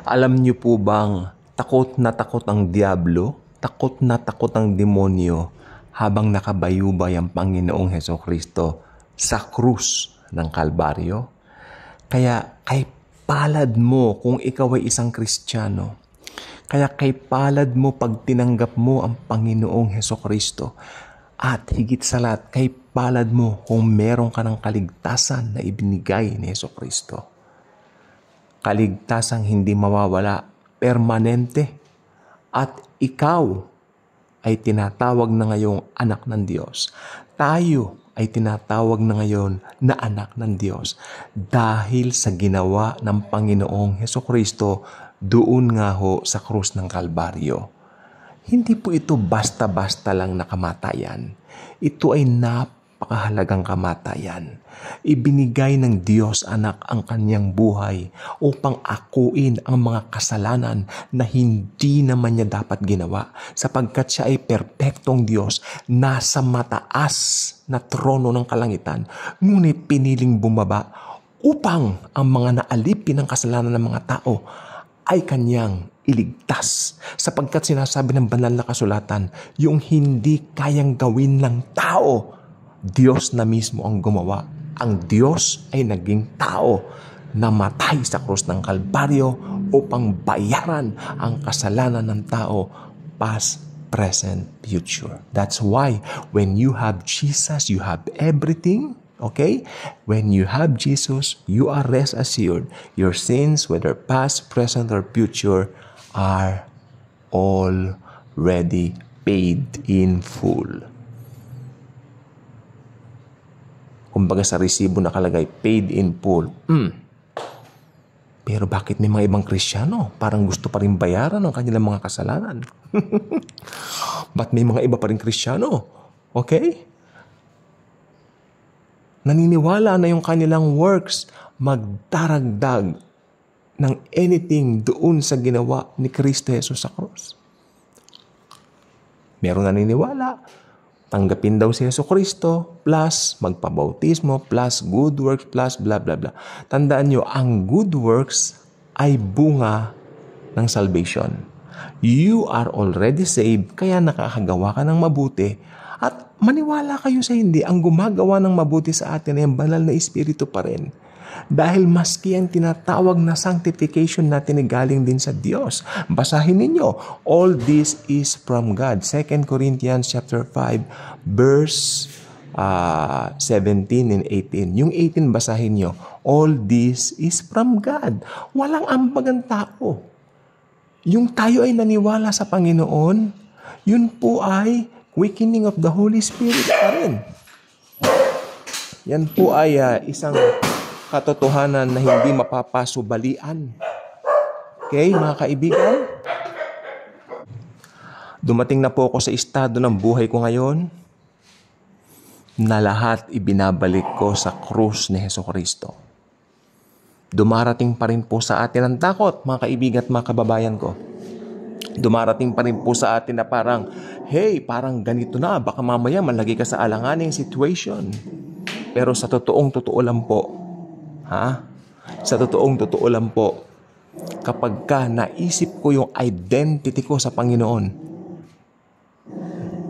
Alam niyo po bang takot na takot ang diablo, takot na takot ang demonyo habang nakabayubay ang Panginoong Hesukristo sa krus ng Kalbaryo? Kaya kay palad mo kung ikaw ay isang Kristiyano. Kaya kay palad mo pag tinanggap mo ang Panginoong Hesukristo. At higit sa lahat, kay palad mo kung meron ka ng kaligtasan na ibinigay ni Hesukristo. Kaligtasang hindi mawawala, permanente. At ikaw ay tinatawag na ngayong anak ng Diyos. Tayo ay tinatawag na ngayon na anak ng Diyos dahil sa ginawa ng Panginoong Hesukristo doon nga ho sa krus ng Kalbaryo. Hindi po ito basta-basta lang na kamatayan. Ito ay napakahalagang kamatayan. Ibinigay ng Diyos anak ang kanyang buhay upang akuin ang mga kasalanan na hindi naman niya dapat ginawa sapagkat siya ay perpektong Diyos nasa mataas na trono ng kalangitan ngunit piniling bumaba upang ang mga naalipin ng kasalanan ng mga tao ay kanyang iligtas. Sapagkat sinasabi ng banal na kasulatan, yung hindi kayang gawin ng tao, Diyos na mismo ang gumawa. Ang Diyos ay naging tao na matay sa krus ng Kalbaryo upang bayaran ang kasalanan ng tao, past, present, future. That's why when you have Jesus, you have everything. Okay? When you have Jesus, you are rest assured. Your sins, whether past, present, or future, are already paid in full. Kumbaga sa resibo nakalagay, paid in full. Pero bakit may mga ibang Kristiyano parang gusto pa rin bayaran ang kanilang mga kasalanan? Ba't may mga iba pa rin Kristiyano? Okay? Naniniwala na yung kanilang works magdaragdag ng anything doon sa ginawa ni Kristo Jesus sa krus. Meron naniniwala, tanggapin daw si Jesucristo, plus magpabautismo, plus good works, plus blah blah blah. Tandaan nyo, ang good works ay bunga ng salvation. You are already saved, kaya nakakagawa ka ng mabuti. At maniwala kayo sa hindi, ang gumagawa ng mabuti sa atin ay ang banal na Espiritu pa rin. Dahil maski ang tinatawag na sanctification natin ay galing din sa Diyos. Basahin ninyo, all this is from God. 2 Corinthians chapter 5, verse 17 and 18. Yung 18 basahin nyo, all this is from God. Walang ambag ang tao. Yung tayo ay naniwala sa Panginoon, yun po ay quickening of the Holy Spirit pa rin. Yan po ay isang katotohanan na hindi mapapasubalian. Okay, mga kaibigan? Dumating na po ako sa estado ng buhay ko ngayon na lahat ibinabalik ko sa krus ni Hesukristo. Dumarating pa rin po sa atin ang takot, mga kaibigan at mga kababayan ko. Dumarating pa rin po sa atin na parang, hey, parang ganito na, baka mamaya malagi ka sa alanganing situation. Pero sa totoo lang po, sa totoo lang po, kapag ka naisip ko yung identity ko sa Panginoon,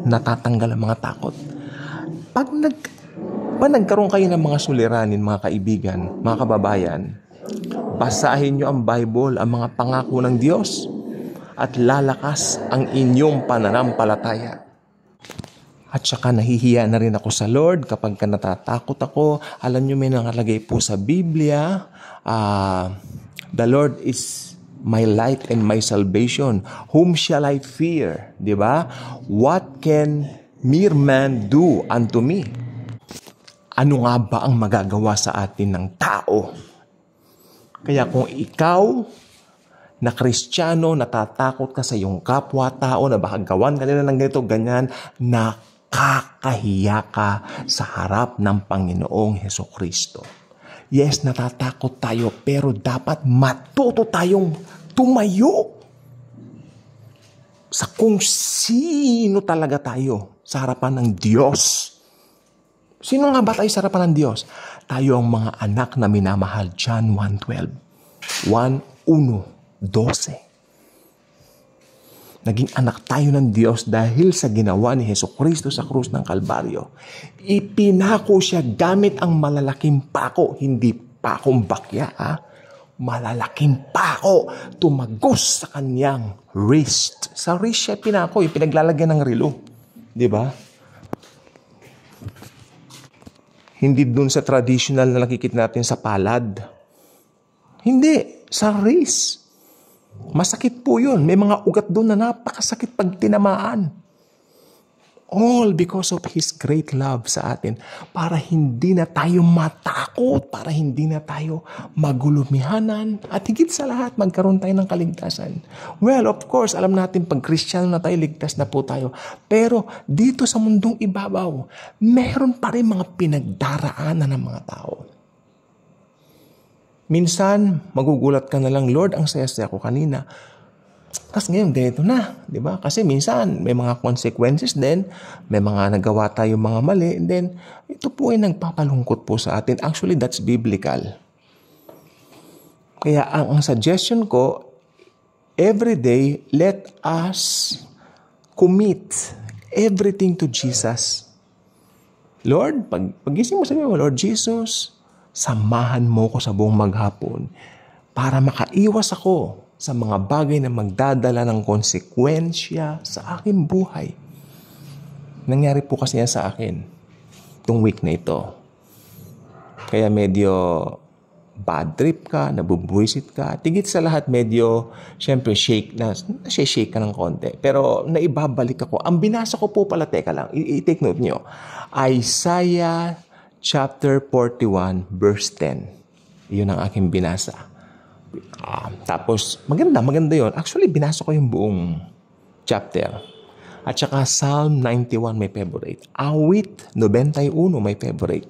natatanggal ang mga takot. Pag nagkaroon kayo ng mga suliranin, mga kaibigan, mga kababayan, basahin nyo ang Bible, ang mga pangako ng Diyos, at lalakas ang inyong pananampalataya. At saka nahihiya na rin ako sa Lord kapag ka natatakot ako. Alam nyo, may nakalagay po sa Biblia, the Lord is my light and my salvation. Whom shall I fear? Diba? What can mere man do unto me? Ano nga ba ang magagawa sa atin ng tao? Kaya kung ikaw na Kristiyano, natatakot ka sa iyong kapwa-tao na baka gawan ka nila ng ganito, ganyan, nakakahiya ka sa harap ng Panginoong Hesukristo. Yes, natatakot tayo, pero dapat matuto tayong tumayo sa kung sino talaga tayo sa harapan ng Diyos. Sino nga ba tayo sa harapan ng Diyos? Tayo ang mga anak na minamahal. John 1:12. 1:1. 12. Naging anak tayo ng Diyos dahil sa ginawa ni Jesucristo sa krus ng Kalbaryo. Ipinako siya gamit ang malalaking pako, hindi pakong bakya, malalaking pako, tumagos sa kanyang wrist. Sa wrist siya pinako, pinaglalagyan ng relo. Di ba? Hindi dun sa traditional na nakikita natin sa palad. Hindi, sa wrist. Masakit po yun. May mga ugat doon na napakasakit pag tinamaan. All because of His great love sa atin. Para hindi na tayo matakot, para hindi na tayo magulumihanan, at higit sa lahat, magkaroon tayo ng kaligtasan. Well, of course, alam natin pag Kristiyano na tayo, ligtas na po tayo. Pero dito sa mundong ibabaw, meron pa rin mga pinagdaraanan ng mga tao. Minsan, magugulat ka na lang, Lord, ang saya-saya ko kanina. Tapos ngayon, ganito na, di ba? Kasi minsan, may mga consequences din, may mga nagawa tayo mga mali, and then, ito po ay nagpapalungkot po sa atin. Actually, that's biblical. Kaya, ang suggestion ko, every day, let us commit everything to Jesus. Lord, pagising mo, sabi mo, Lord Jesus, samahan mo ko sa buong maghapon para makaiwas ako sa mga bagay na magdadala ng konsekwensya sa aking buhay. Nangyari po kasi yan sa akin itong week na ito. Kaya medyo bad trip ka, nabubwisit ka, tigit sa lahat medyo, syempre shake ka ng konti. Pero naibabalik ako. Ang binasa ko po pala, teka lang, i-take note nyo. Isaiah chapter 41 verse 10. Yun ang aking binasa. Tapos, maganda yun. Actually, binasa ko yung buong chapter. At saka Psalm 91 may favorite. Awit 91 may favorite.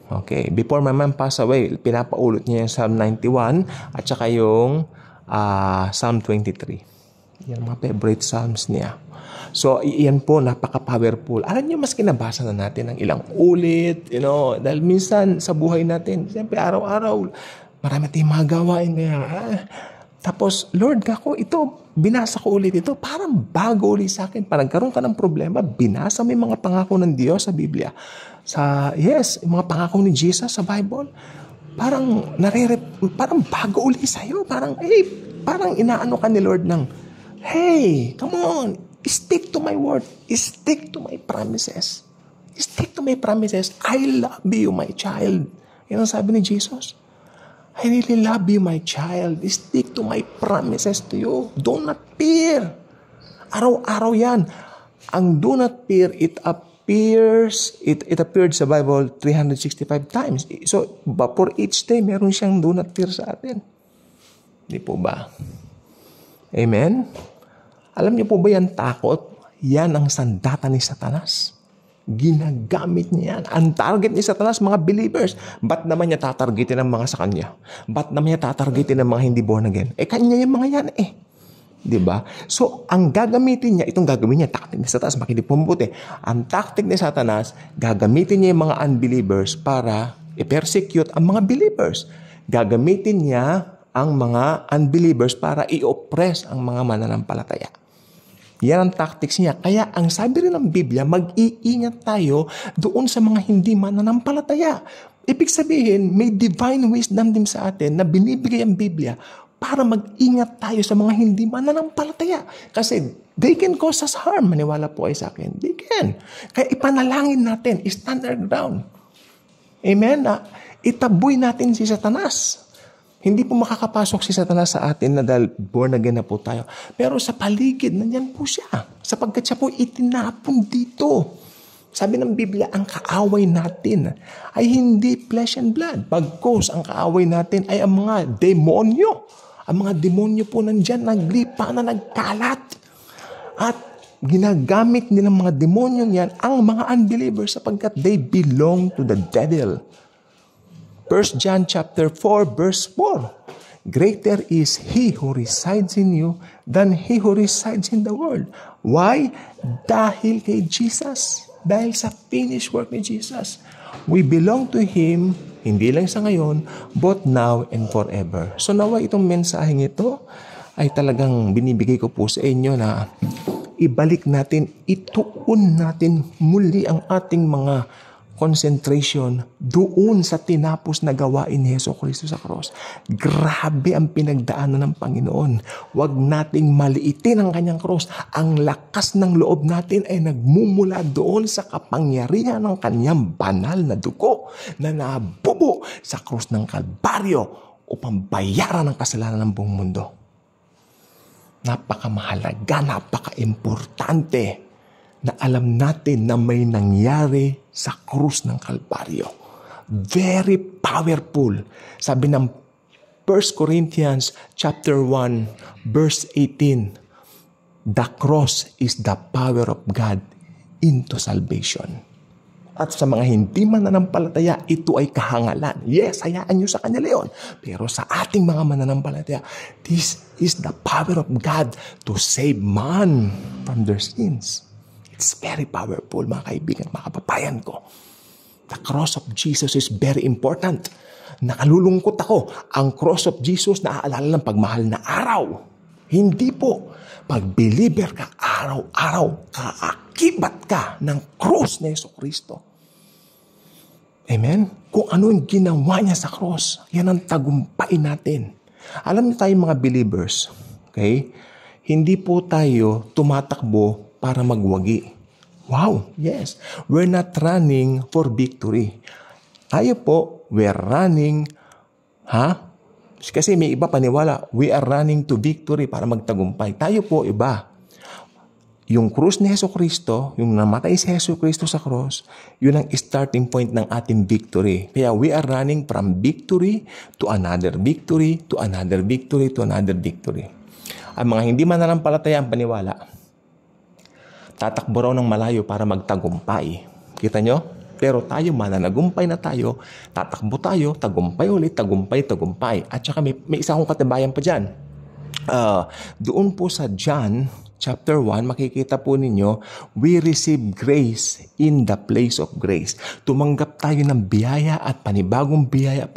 Okay. Before my mom passed away, pinapaulot niya yung Psalm 91 at saka yung Psalm 23. Yan mga favorite Psalms niya. So, iyan po, napaka-powerful. Alam niyo, mas kinabasa na natin ng ilang ulit, dahil minsan sa buhay natin, siyempre araw-araw, marami tayong mga gawain. Tapos, Lord, ito, binasa ko ulit ito, parang bago ulit sa akin. Parang nagkaroon ka ng problema, binasa mo yung mga pangako ng Diyos sa Biblia. Yung mga pangako ni Jesus sa Bible, parang bago ulit sa'yo. Parang inaano ka ni Lord ng, hey, come on, stick to my word. Stick to my promises. Stick to my promises. I love you, my child. Yan ang sabi ni Jesus. I really love you, my child. Stick to my promises to you. Do not fear. Araw-araw yan. Ang do not fear, it appeared sa Bible 365 times. So, for each day, meron siyang do not fear sa atin. Di po ba? Amen? Alam niyo po ba yan, takot? Yan ang sandata ni Satanas. Ginagamit niya yan. Ang target ni Satanas, mga believers. Ba't naman niya tatargetin ang mga sa kanya? Ba't naman niya tatargetin ang mga hindi born again? Kanya yung mga yan Diba? So, ang gagamitin niya, itong gagawin niya, tactic ni Satanas, makinig po mabuti. Ang tactic ni Satanas, gagamitin niya yung mga unbelievers para i-persecute ang mga believers. Gagamitin niya ang mga unbelievers para i-oppress ang mga mananampalataya. Yan ang tactics niya. Kaya ang sabi rin ng Biblia, mag-iingat tayo doon sa mga hindi mananampalataya. Ibig sabihin, may divine wisdom din sa atin na binibigay ang Biblia para mag-ingat tayo sa mga hindi mananampalataya. Kasi they can cause us harm. Maniwala po ay sa akin. They can. Kaya ipanalangin natin, stand our ground. Amen? Itaboy natin si Satanas. Hindi po makakapasok si Satanas sa atin na dahil born again na po tayo. Pero sa paligid, nandiyan po siya. Sapagkat siya po itinapon dito. Sabi ng Biblia, ang kaaway natin ay hindi flesh and blood. Bagkus, ang kaaway natin ay ang mga demonyo. Ang mga demonyo po nandiyan, naglipa na nagkalat. At ginagamit nilang mga demonyo yan ang mga unbelievers sapagkat they belong to the devil. 1 John chapter 4 verse 4. Greater is He who resides in you than he who resides in the world. Why? Dahil kay Jesus. Dahil sa finished work ni Jesus. We belong to Him Hindi lang sa ngayon, but now and forever. So nawa itong mensaheng ito ay talagang binibigay ko po sa inyo na ibalik natin, ituon natin muli ang ating mga concentration doon sa tinapos na gawain ni Jesucristo sa cross. Grabe ang pinagdaanan ng Panginoon. Huwag nating maliitin ang kanyang cross. Ang lakas ng loob natin ay nagmumula doon sa kapangyarihan ng kanyang banal na dugo na nabubo sa cross ng Kalbaryo upang bayaran ang kasalanan ng buong mundo. Napakamahalaga, napaka-importante na alam natin na may nangyari sa krus ng Kalbaryo. Very powerful. Sabi ng 1 Corinthians chapter 1, verse 18, the cross is the power of God into salvation. At sa mga hindi mananampalataya, ito ay kahangalan. Yes, hayaan nyo sa kanila yun. Pero sa ating mga mananampalataya, this is the power of God to save man from their sins. It's very powerful, mga kaibigan, mga kababayan ko. The cross of Jesus is very important. Nakalulungkot ako. Ang cross of Jesus naaalala ng pagmahal na araw. Hindi po. Pag believer ka, araw-araw, kaakibat ka ng cross na Jesucristo. Amen? Kung ano yung ginawa niya sa cross, yan ang tagumpay natin. Alam niyo tayo mga believers, okay? Hindi po tayo tumatakbo para magwagi. Wow, yes. We're not running for victory. Tayo po, we're running, Kasi may iba paniwala, we are running to victory para magtagumpay. Tayo po, iba. Yung krus ni Jesucristo, yung namatay si Jesucristo sa cross, yun ang starting point ng ating victory. Kaya we are running from victory to another victory, to another victory, to another victory. Ang mga hindi mananampalataya ang paniwala, tatakbo raw ng malayo para magtagumpay. Kita nyo? Pero tayo, mananagumpay na tayo, tatakbo tayo, tagumpay ulit, tagumpay. At saka may isa akong katibayan pa dyan. Doon po sa John chapter 1, makikita po ninyo, we receive grace in the place of grace. Tumanggap tayo ng biyaya at panibagong biyaya.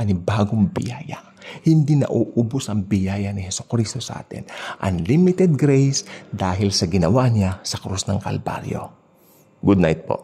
Hindi na uubos ang biyaya ni Jesucristo sa atin. Unlimited grace dahil sa ginawa niya sa krus ng Kalbaryo. Good night po.